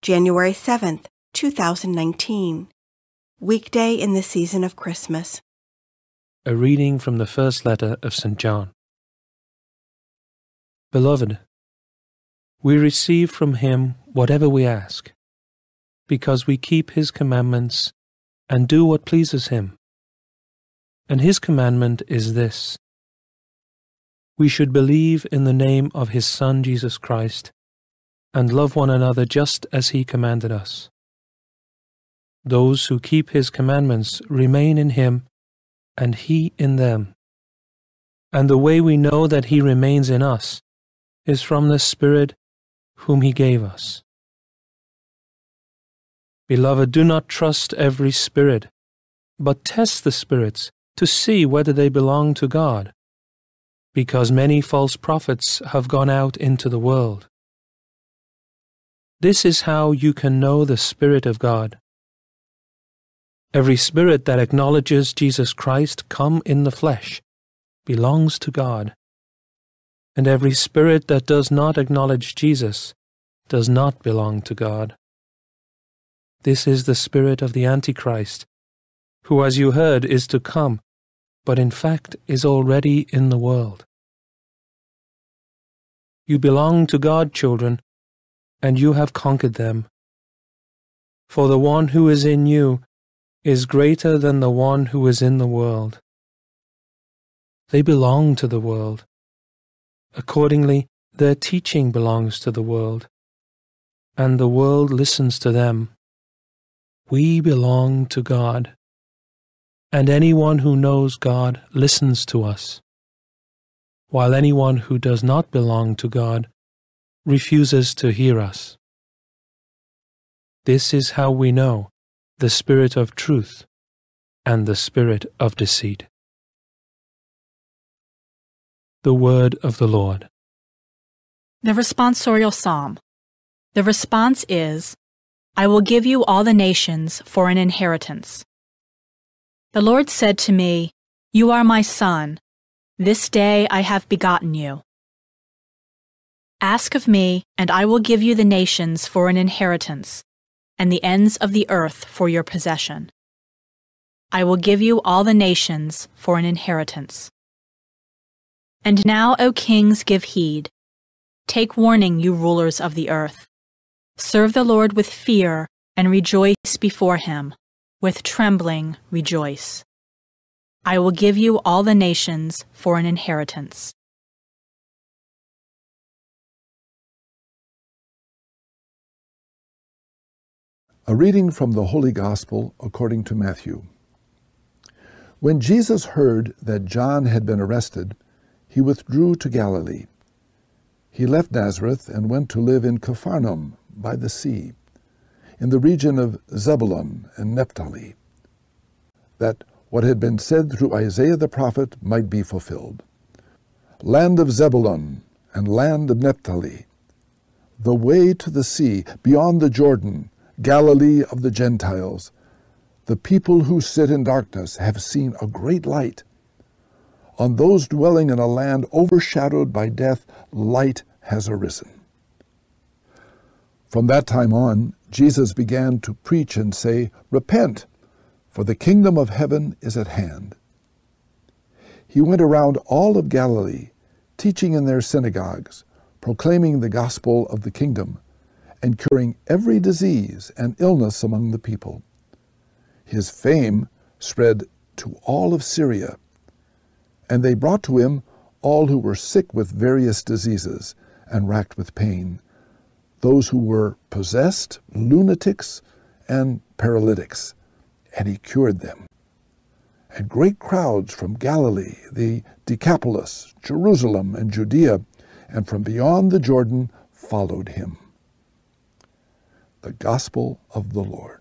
January 7th, 2019, weekday in the season of Christmas. A reading from the first letter of St. John. Beloved, we receive from him whatever we ask, because we keep his commandments and do what pleases him. And his commandment is this: we should believe in the name of his Son Jesus Christ and love one another just as he commanded us. Those who keep his commandments remain in him and he in them. And the way we know that he remains in us is from the Spirit whom he gave us. Beloved, do not trust every spirit, but test the spirits to see whether they belong to God, because many false prophets have gone out into the world. This is how you can know the Spirit of God. Every spirit that acknowledges Jesus Christ come in the flesh belongs to God, and every spirit that does not acknowledge Jesus does not belong to God. This is the spirit of the Antichrist, who, as you heard, is to come, but in fact is already in the world. You belong to God, children, and you have conquered them. For the one who is in you is greater than the one who is in the world. They belong to the world. Accordingly, their teaching belongs to the world, and the world listens to them. We belong to God, and anyone who knows God listens to us, while anyone who does not belong to God refuses to hear us. This is how we know the spirit of truth and the spirit of deceit. The word of the Lord. The responsorial psalm. The response is, I will give you all the nations for an inheritance. The Lord said to me, You are my son. This day I have begotten you. Ask of me, and I will give you the nations for an inheritance, and the ends of the earth for your possession. I will give you all the nations for an inheritance. And now, O kings, give heed. Take warning, you rulers of the earth. Serve the Lord with fear, and rejoice before him. With trembling rejoice. I will give you all the nations for an inheritance. A reading from the Holy Gospel according to Matthew. When Jesus heard that John had been arrested, he withdrew to Galilee. He left Nazareth and went to live in Capharnaum by the sea, in the region of Zebulun and Naphtali, that what had been said through Isaiah the prophet might be fulfilled. Land of Zebulun and land of Naphtali, the way to the sea beyond the Jordan, Galilee of the Gentiles. The people who sit in darkness have seen a great light. On those dwelling in a land overshadowed by death, light has arisen. From that time on, Jesus began to preach and say, Repent, for the kingdom of heaven is at hand. He went around all of Galilee, teaching in their synagogues, proclaiming the gospel of the kingdom, and curing every disease and illness among the people. His fame spread to all of Syria, and they brought to him all who were sick with various diseases and racked with pain, those who were possessed, lunatics, and paralytics, and he cured them. And great crowds from Galilee, the Decapolis, Jerusalem, and Judea, and from beyond the Jordan followed him. The Gospel of the Lord.